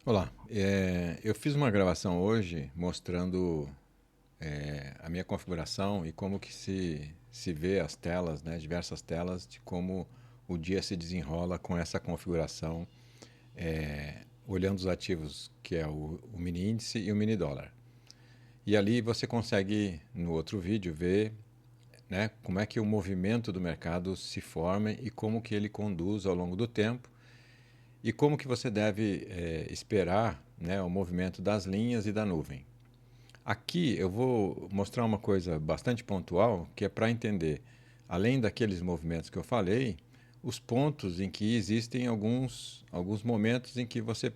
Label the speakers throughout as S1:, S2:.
S1: Olá, eu fiz uma gravação hoje mostrando a minha configuração e como que se vê as telas, né, diversas telas, de como o dia se desenrola com essa configuração, olhando os ativos que é o mini índice e o mini dólar. E ali você consegue, no outro vídeo, ver, né, como é que o movimento do mercado se forma e como que ele conduz ao longo do tempo e como que você deve esperar, né, o movimento das linhas e da nuvem. Aqui eu vou mostrar uma coisa bastante pontual, que é para entender, além daqueles movimentos que eu falei, os pontos em que existem alguns momentos em que você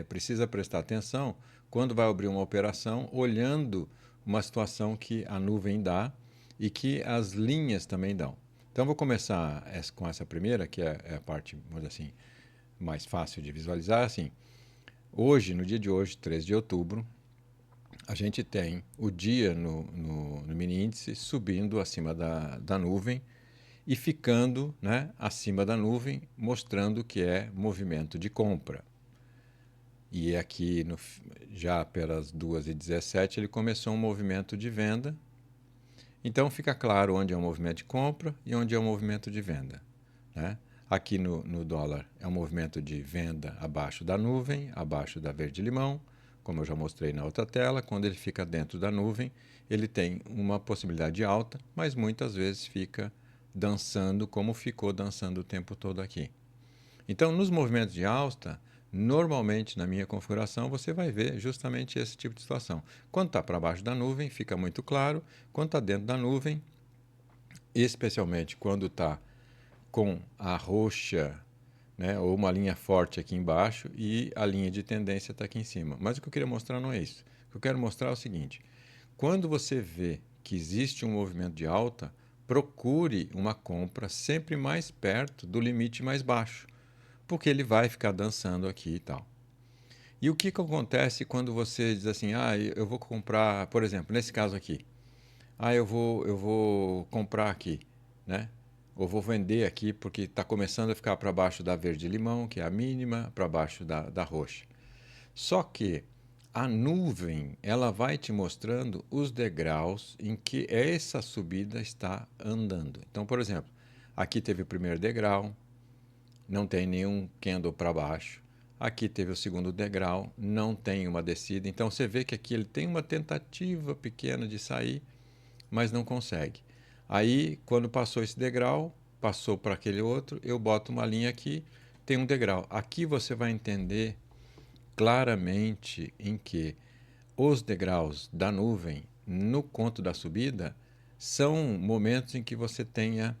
S1: precisa prestar atenção quando vai abrir uma operação, olhando uma situação que a nuvem dá e que as linhas também dão. Então, vou começar com essa primeira, que é a parte, vamos dizer assim, mais fácil de visualizar. Assim, hoje, no dia de hoje, 13 de outubro, a gente tem o dia no mini índice subindo acima da nuvem e ficando, né, acima da nuvem, mostrando que é movimento de compra. E aqui, já pelas 2h17, ele começou um movimento de venda. Então fica claro onde é um movimento de compra e onde é um movimento de venda, né? Aqui no dólar é um movimento de venda abaixo da nuvem, abaixo da verde-limão, como eu já mostrei na outra tela. Quando ele fica dentro da nuvem, ele tem uma possibilidade alta, mas muitas vezes fica dançando como ficou dançando o tempo todo aqui. Então, nos movimentos de alta, normalmente na minha configuração você vai ver justamente esse tipo de situação. Quando está para baixo da nuvem, fica muito claro. Quando está dentro da nuvem, especialmente quando está com a roxa, né, ou uma linha forte aqui embaixo e a linha de tendência está aqui em cima. Mas o que eu queria mostrar não é isso. O que eu quero mostrar é o seguinte: quando você vê que existe um movimento de alta, procure uma compra sempre mais perto do limite mais baixo, porque ele vai ficar dançando aqui e tal. E o que, que acontece quando você diz assim, eu vou comprar, por exemplo, nesse caso aqui, eu vou comprar aqui, né? Ou vou vender aqui porque está começando a ficar para baixo da verde-limão, que é a mínima, para baixo da roxa. Só que a nuvem, ela vai te mostrando os degraus em que essa subida está andando. Então, por exemplo, aqui teve o primeiro degrau, não tem nenhum candle para baixo. Aqui teve o segundo degrau, não tem uma descida. Então você vê que aqui ele tem uma tentativa pequena de sair, mas não consegue. Aí, quando passou esse degrau, passou para aquele outro, eu boto uma linha aqui, tem um degrau. Aqui você vai entender claramente em que os degraus da nuvem no conto da subida são momentos em que você tenha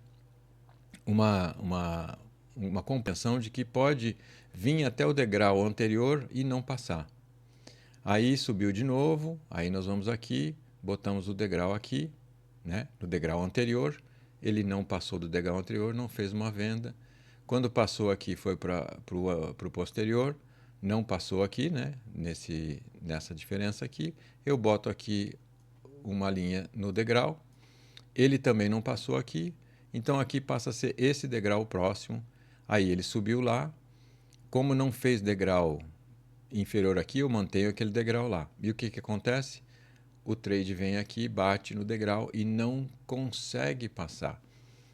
S1: uma, uma, uma compreensão de que pode vir até o degrau anterior e não passar. Aí subiu de novo, aí nós vamos aqui, botamos o degrau aqui, né, no degrau anterior, ele não passou do degrau anterior, não fez uma venda. Quando passou aqui foi para o posterior, não passou aqui, né, nessa diferença aqui. Eu boto aqui uma linha no degrau, ele também não passou aqui, então aqui passa a ser esse degrau próximo. Aí ele subiu lá, como não fez degrau inferior aqui, eu mantenho aquele degrau lá. E o que, que acontece? O trade vem aqui, bate no degrau e não consegue passar.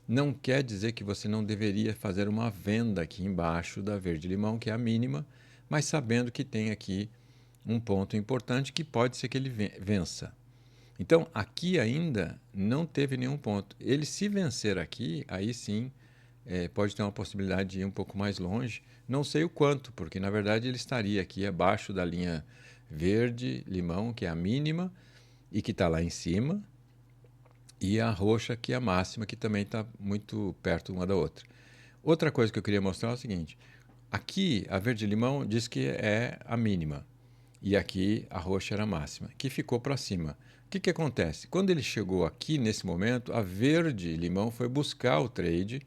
S1: Não quer dizer que você não deveria fazer uma venda aqui embaixo da verde-limão, que é a mínima, mas sabendo que tem aqui um ponto importante que pode ser que ele vença. Então, aqui ainda não teve nenhum ponto. Ele, se vencer aqui, aí sim pode ter uma possibilidade de ir um pouco mais longe. Não sei o quanto, porque na verdade ele estaria aqui abaixo da linha verde-limão, que é a mínima, e que está lá em cima, e a roxa, que é a máxima, que também está muito perto uma da outra. Outra coisa que eu queria mostrar é o seguinte: aqui a verde-limão diz que é a mínima, e aqui a roxa era a máxima, que ficou para cima. O que, que acontece? Quando ele chegou aqui nesse momento, a verde-limão foi buscar o trade,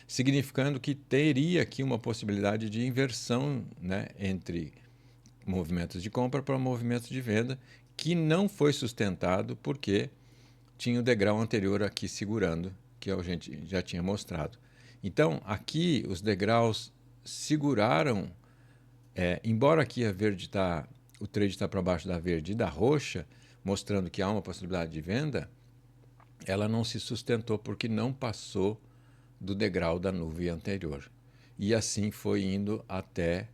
S1: significando que teria aqui uma possibilidade de inversão, né, entre movimentos de compra para movimentos de venda, que não foi sustentado porque tinha o degrau anterior aqui segurando, que a gente já tinha mostrado. Então, aqui os degraus seguraram embora aqui o trade está para baixo da verde e da roxa, mostrando que há uma possibilidade de venda, ela não se sustentou porque não passou do degrau da nuvem anterior. E assim foi indo até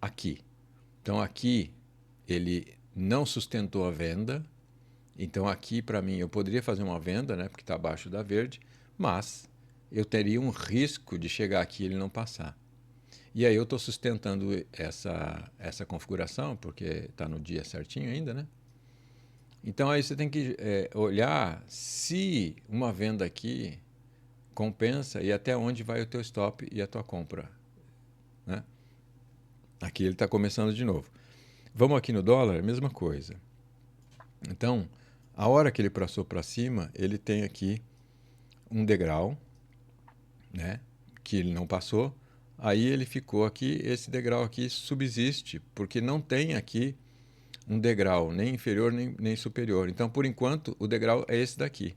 S1: aqui. Então aqui ele não sustentou a venda. Então aqui para mim eu poderia fazer uma venda, né, porque está abaixo da verde, mas eu teria um risco de chegar aqui e ele não passar. E aí eu estou sustentando essa configuração, porque está no dia certinho ainda, né? Então aí você tem que olhar se uma venda aqui compensa e até onde vai o teu stop e a tua compra, né? Aqui ele está começando de novo. Vamos aqui no dólar, mesma coisa. Então, a hora que ele passou para cima, ele tem aqui um degrau, né? Que ele não passou. Aí ele ficou aqui, esse degrau aqui subsiste, porque não tem aqui um degrau nem inferior nem superior. Então, por enquanto, o degrau é esse daqui.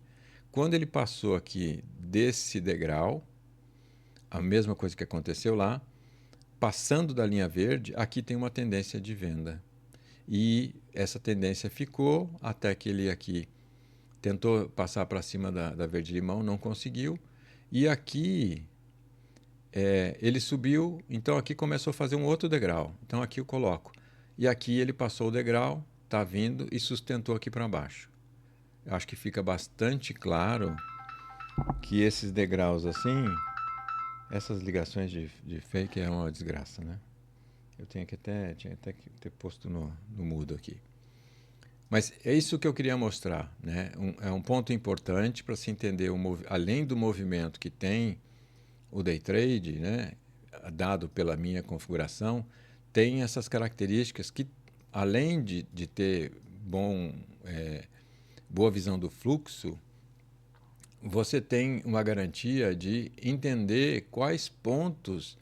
S1: Quando ele passou aqui desse degrau, a mesma coisa que aconteceu lá, passando da linha verde, aqui tem uma tendência de venda. E essa tendência ficou até que ele aqui tentou passar para cima da verde-limão, não conseguiu. E aqui ele subiu, então aqui começou a fazer um outro degrau. Então aqui eu coloco. E aqui ele passou o degrau, está vindo e sustentou aqui para baixo. Eu acho que fica bastante claro que esses degraus assim, essas ligações de fake é uma desgraça, né? Eu tinha até que ter posto no mudo aqui. Mas é isso que eu queria mostrar, né? É um ponto importante para se entender, além do movimento que tem o day trade, né? Dado pela minha configuração, tem essas características que, além de ter boa visão do fluxo, você tem uma garantia de entender quais pontos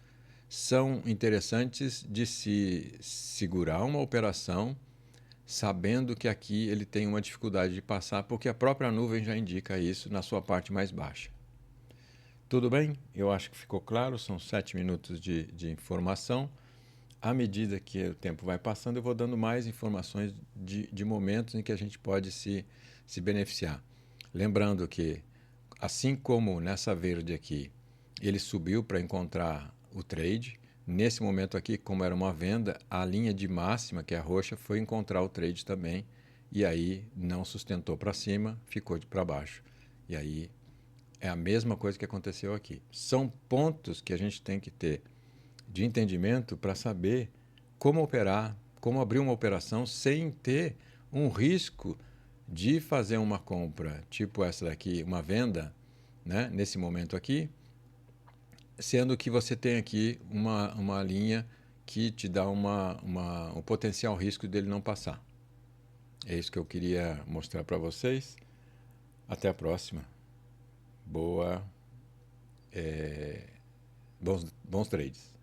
S1: são interessantes de se segurar uma operação, sabendo que aqui ele tem uma dificuldade de passar, porque a própria nuvem já indica isso na sua parte mais baixa. Tudo bem? Eu acho que ficou claro, são 7 minutos de informação. À medida que o tempo vai passando, eu vou dando mais informações de momentos em que a gente pode se beneficiar. Lembrando que, assim como nessa verde aqui, ele subiu para encontrar o trade, nesse momento aqui, como era uma venda, a linha de máxima, que é a roxa, foi encontrar o trade também, e aí não sustentou para cima, ficou para baixo. E aí é a mesma coisa que aconteceu aqui. São pontos que a gente tem que ter de entendimento para saber como operar, como abrir uma operação sem ter um risco de fazer uma compra, tipo essa daqui, uma venda, né, nesse momento aqui, sendo que você tem aqui uma linha que te dá um potencial risco dele não passar. É isso que eu queria mostrar para vocês. Até a próxima. Boa, bons trades.